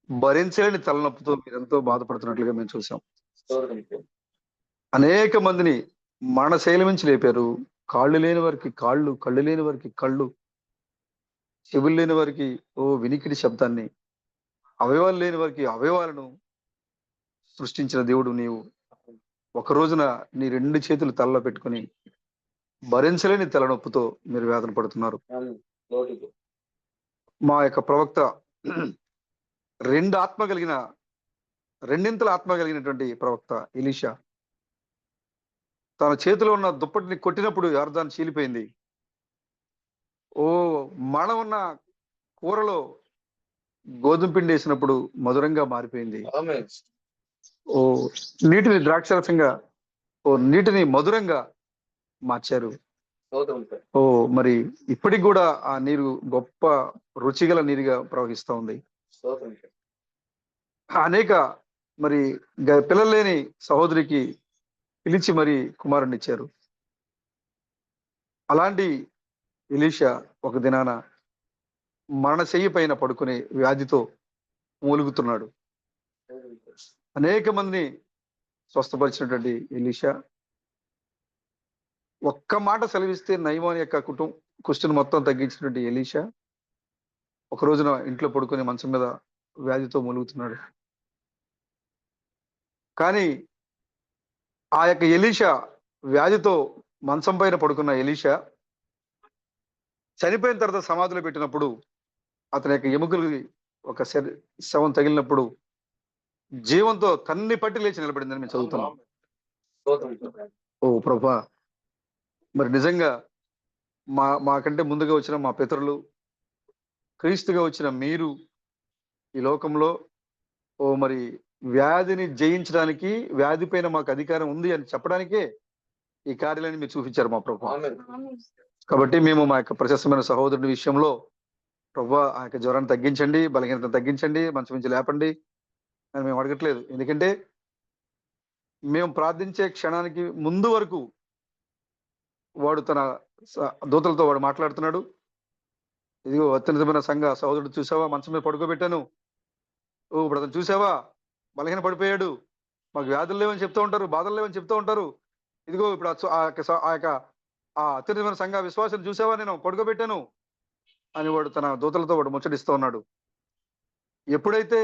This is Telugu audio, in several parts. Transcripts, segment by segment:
భరించలేని తలనొప్పితో మీరెంతో బాధపడుతున్నట్లుగా మేము చూసాం. అనేక మందిని మరణశైలి నుంచి లేపారు. కాళ్ళు లేని వారికి కాళ్ళు, కళ్ళు లేని వారికి కళ్ళు, చెవులు లేని వారికి వినికిడి శబ్దాన్ని, అవయవాలు లేని వారికి అవయవాలను సృష్టించిన దేవుడు నీవు. ఒక రోజున నీ 2 చేతులు తలలో పెట్టుకొని భరించలేని తలనొప్పితో మీరు వేదన పడుతున్నారు. మా యొక్క ప్రవక్త 2 ఆత్మ కలిగిన రెండింతల ఆత్మ కలిగినటువంటి ప్రవక్త ఎలీషా తన చేతిలో ఉన్న దుప్పటిని కొట్టినప్పుడు యొర్దాను చీలిపోయింది. మరణం ఉన్న కూరలో గోధుమ పిండి వేసినప్పుడు మధురంగా మారిపోయింది. నీటిని ద్రాక్షరసంగా నీటిని మధురంగా మార్చారు. మరి ఇప్పటికి కూడా ఆ నీరు గొప్ప రుచిగల నీరుగా ప్రవహిస్తా ఉంది. అనేక మరి పిల్లలు లేని సహోదరికి పిలిచి మరి కుమారుని ఇచ్చారు. అలాంటి ఎలీషా ఒక దినాన మరణశయ్య పైన పడుకుని వ్యాధితో మూలుగుతున్నాడు. అనేక మందిని స్వస్థపరిచినటువంటి ఎలీషా ఒక్క మాట సెలవిస్తే నయమాని యొక్క కుష్టును మొత్తం తగ్గించినటువంటి ఎలీషా ఒక రోజున ఇంట్లో పడుకొని మంచం మీద వ్యాధితో మూలుగుతున్నాడు. కానీ ఆ యొక్క ఎలీషా వ్యాధితో మంచం పైన పడుకున్న ఎలీషా చనిపోయిన తర్వాత సమాధిలో పెట్టినప్పుడు అతని యొక్క ఎముకలకి ఒక శవం తగిలినప్పుడు జీవంతో తన్ని పట్టి లేచి నిలబడిందని మేము చదువుతున్నాం. ప్రభా, మరి నిజంగా మాకంటే ముందుగా వచ్చిన మా పితరులు, క్రీస్తుగా వచ్చిన మీరు ఈ లోకంలో మరి వ్యాధిని జయించడానికి, వ్యాధి పైన మాకు అధికారం ఉంది అని చెప్పడానికే ఈ కార్యాలయాన్ని మీరు చూపించారు మా ప్రభు. కాబట్టి మేము మా యొక్క ప్రశస్తమైన సహోదరుడి విషయంలో ప్రభు ఆ యొక్క జ్వరాన్ని తగ్గించండి, బలహీనతను తగ్గించండి, మంచి నుంచి లేపండి అని మేము అడగట్లేదు. ఎందుకంటే మేము ప్రార్థించే క్షణానికి ముందు వరకు వాడు తన దూతలతో వాడు మాట్లాడుతున్నాడు. ఇదిగో అత్యున్నతమైన సంఘ సహోదరుడు చూసావా, మంచం మీద పడుకోబెట్టాను, ఇప్పుడు అతను చూసావా బలహీన పడిపోయాడు, మాకు వ్యాధులు లేవని చెప్తూ ఉంటారు, బాధలు లేవని చెప్తూ ఉంటారు. ఇదిగో ఇప్పుడు ఆ యొక్క అత్యున్నతమైన సంఘ విశ్వాసం చూసావా, నేను పడుకోబెట్టాను అని వాడు తన దూతలతో వాడు ముచ్చటిస్తూ ఉన్నాడు. ఎప్పుడైతే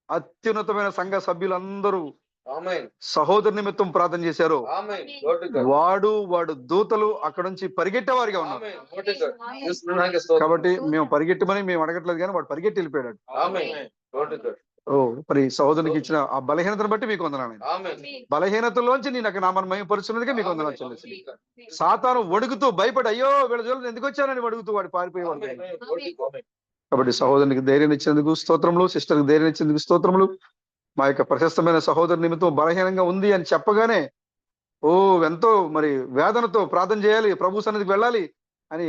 అత్యున్నతమైన సంఘ సభ్యులందరూ సహోదరు నిమిత్తం ప్రార్థన చేశారో వాడు దూతలు అక్కడ నుంచి పరిగెట్టే వారిగా ఉన్నారు. కాబట్టి మేము పరిగెట్టమని మేము అడగట్లేదు, కానీ వాడు పరిగెట్టి వెళ్ళిపోయాడు. మరి సహోదరునికి ఇచ్చిన ఆ బలహీనతను బట్టి మీకు వందనాలు. బలహీనతలోంచి నేను అక్కడ నామని మహిమపరుచున్నదిగా మీకు వందనాలు చెల్లించి. సాతాను వణుకుతూ భయపడి అయ్యో వీళ్ళ జోలికి ఎందుకు వచ్చానని అడుగుతూ వాడు పారిపోయేవాడు. కాబట్టి సహోదరునికి ధైర్యం ఇచ్చేందుకు స్తోత్రములు, సిస్టర్కి ధైర్యం ఇచ్చేందుకు స్తోత్రములు. మా యొక్క ప్రశస్తమైన సహోదరు నిమిత్తం బలహీనంగా ఉంది అని చెప్పగానే ఎంతో మరి వేదనతో ప్రార్థన చేయాలి, ప్రభు సన్నిధికి వెళ్ళాలి అని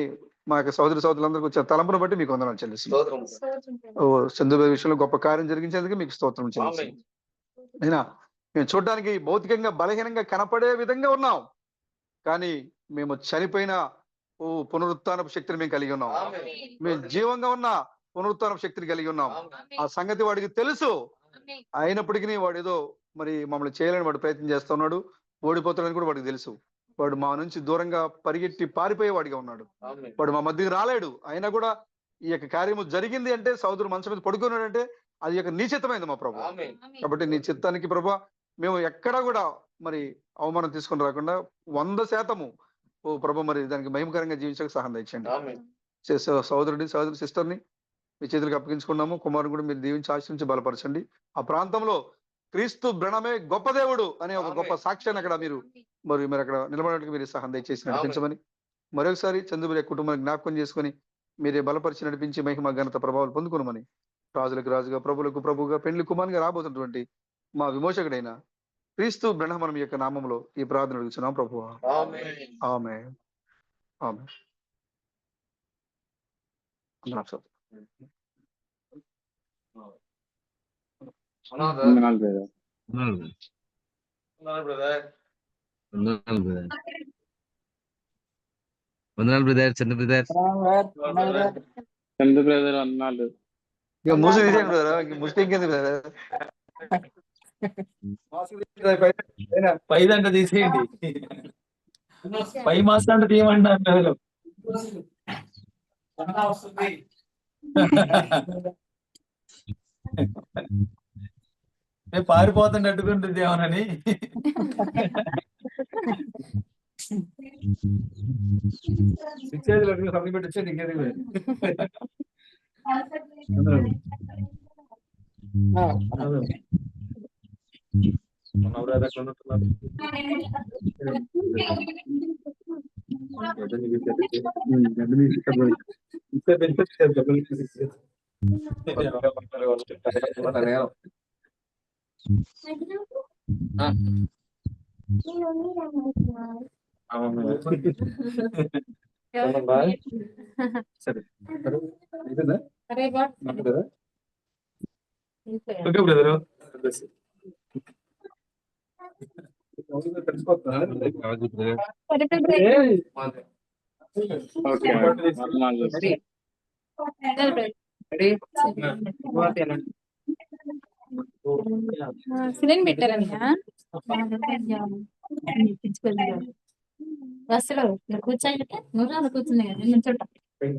మా యొక్క సహోదరులందరికీ వచ్చిన తలంపును బట్టి మీకు వందనాలు చెల్లిస్తున్నాను. చందు విషయంలో గొప్ప కార్యం జరిగించేందుకు మీకు స్తోత్రం చెల్లిస్తున్నాను. అయినా మేము చూడడానికి భౌతికంగా బలహీనంగా కనపడే విధంగా ఉన్నాం, కానీ మేము చనిపోయిన పునరుత్థానపు శక్తిని మేము కలిగి ఉన్నాం. మేము జీవంగా ఉన్న పునరుత్థానపు శక్తిని కలిగి ఉన్నాం. ఆ సంగతి వాడికి తెలుసు. అయినప్పటికీ వాడు ఏదో మరి మమ్మల్ని చేయాలని వాడు ప్రయత్నం చేస్తున్నాడు, ఓడిపోతాడని కూడా వాడికి తెలుసు. వాడు మా నుంచి దూరంగా పరిగెట్టి పారిపోయేవాడిగా ఉన్నాడు. వాడు మా మధ్యకి రాలేడు. అయినా కూడా ఈ యొక్క కార్యము జరిగింది అంటే, సోదరుడు మంచం మీద పడుకున్నాడు అంటే అది యొక్క నీ చిత్తమైంది మా ప్రభు. కాబట్టి నీ చిత్తానికి ప్రభు మేము ఎక్కడా కూడా మరి అవమానం తీసుకొని రాకుండా 100% ప్రభు మరి దానికి మహిమకరంగా జీవించడానికి సహాయం తెచ్చండి. సోదరుడి సిస్టర్ని మీ చేతులకు అప్పగించుకున్నాము. కుమారుని కూడా మీరు దీవించి ఆశ్రయించి బలపరచండి. ఆ ప్రాంతంలో క్రీస్తు బ్రణమే గొప్ప దేవుడు అనే ఒక గొప్ప సాక్ష్యాన్ని అక్కడ మీరు అక్కడ నిలబడడానికి మీరు సహాయం దయచేసి నడిపించమని మరొకసారి చంద్రుడి కుటుంబాన్ని జ్ఞాపకం చేసుకుని మీరే బలపరిచి నడిపించి మహిమ ఘనత ప్రభావాలు పొందుకునమని రాజులకు రాజుగా ప్రభులకు ప్రభుగా పెండ్లి కుమారునిగా రాబోతున్నటువంటి మా విమోచకుడైన క్రీస్తు బ్రహ్మణం యొక్క నామంలో ఈ ప్రార్థన అడుగుతున్నాం ప్రభువా. ఆమేన్. ఆమేన్. వందనాలు బ్రదర్, చంద్ర బ్రదర్. చంద్ర బ్రదర్ అన్నాడు. ఇక ముసుగు తీసేయండి బ్రదర్, ఇంక ముసుగు ఇంకేంది బ్రదర్. పైదంట తీసేయండి, పై మాసం అంటే తీయమంటారు. పారిపోతుంది అడ్డుకుంటుంది ఏమోనని. ఇచ్చేది సబ్మిట్ పెట్టించేది ఇంకేది. ఓకే బ్రదరు, సిలిండర్ పెట్టారన్నా బస్సులో కూర్చోండి, నువ్వు కూర్చుంది కదా నేను చూడ ఉంటాయి.